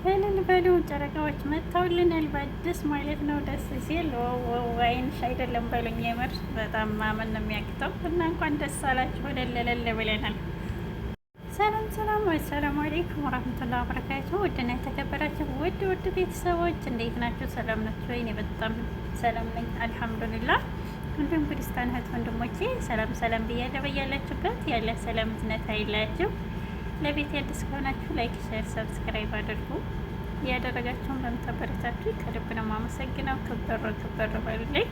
እልል በሉ ጨረቃዎች መጥተውልናል በአዲስ ማለት ነው። ደስ ሲል ወይንሽ አይደለም በሉኝ። የምር በጣም ማመን ነው የሚያቅተው እና እንኳን ደስ አላችሁ እልል ብለናል። ሰላም ሰላም፣ አሰላሙ አለይኩም ወራህመቱላሂ ወበረካቱ። ውድና የተከበራችሁ ውድ ቤተሰቦች እንዴት ናችሁ? ሰላም ናችሁ? እኔ በጣም ሰላም ነኝ አልሐምዱሊላህ። እንዲሁም ክርስቲያን እህት ወንድሞቼ ሰላም ብያለሁ። በያላችሁበት ያለ ሰላም እዝነት አይለያችሁ። ለቤት አዲስ ከሆናችሁ ላይክ፣ ሼር፣ ሰብስክራይብ አድርጉ። ያደረጋችሁን በምታበረታችሁ ከልብ ነው የማመሰግነው። ክበር በሉልኝ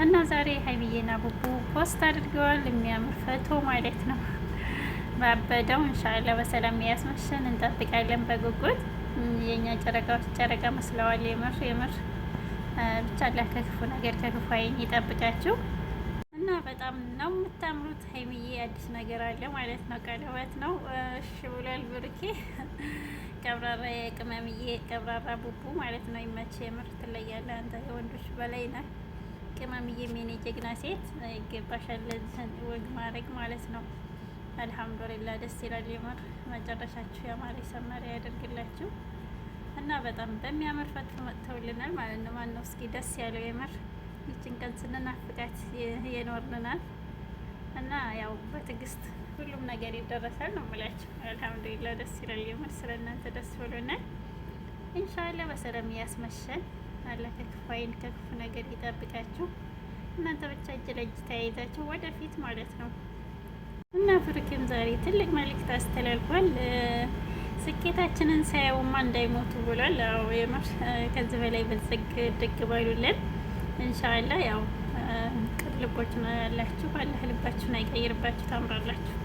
እና ዛሬ ሀይሚዬና ቡቡ ፖስት አድርገዋል። የሚያምር ፈቶ ማለት ነው ባበደው ኢንሻአላህ በሰላም ያስመሸን እንጠብቃለን በጉጉት። የኛ ጨረቃዎች ጨረቃ መስለዋል። የምር ብቻ አላህ ከክፉ ነገር ከክፉ አይን ይጠብቃችሁ እና በጣም ነው የምታምሩት። ሀይሚዬ አዲስ ነገር አለ ማለት ነው። ቀለበት ነው እሺ ብሏል ብሩኬ። ቀብራራ የቅመምዬ ቀብራራ ቡቡ ማለት ነው። ይመች የምር ትለያለህ አንተ የወንዶች በላይ ነህ። ቅመምዬ የኔ ጀግና ሴት ይገባሻል ወግ ማድረግ ማለት ነው። አልሐምዱሊላህ ደስ ይላል። የምር መጨረሻችሁ ያማረ ሰመረ ያደርግላችሁ እና በጣም በሚያምር ፈቶ መጥተውልናል ማለት ነው። ማነው እስኪ ደስ ያለው? የምር ይችን ቀን ስንናፍቃት የኖርንናል እና ያው በትዕግስት ሁሉም ነገር ይደረሳል ነው የምላችሁ። አልሐምዱሊላህ ደስ ይላል። የምር ስለእናንተ ደስ ብሎናል። ኢንሻአላህ በሰላም ያስመሸን። አላህ ከክፉ አይን ከክፉ ነገር ይጠብቃችሁ። እናንተ ብቻ እጅ ለእጅ ተያይዛችሁ ወደፊት ማለት ነው። እና ብሩኬም ዛሬ ትልቅ መልእክት አስተላልፏል። ስኬታችንን ሳያውማ እንዳይሞቱ ብሏል። ያው የምር ከዚህ በላይ በዝግ ድግ ባሉልን ኢንሻአላህ። ያው ቅልቦች ነው ያላችሁ። አላህ ልባችሁን አይቀይርባችሁ፣ ታምራላችሁ።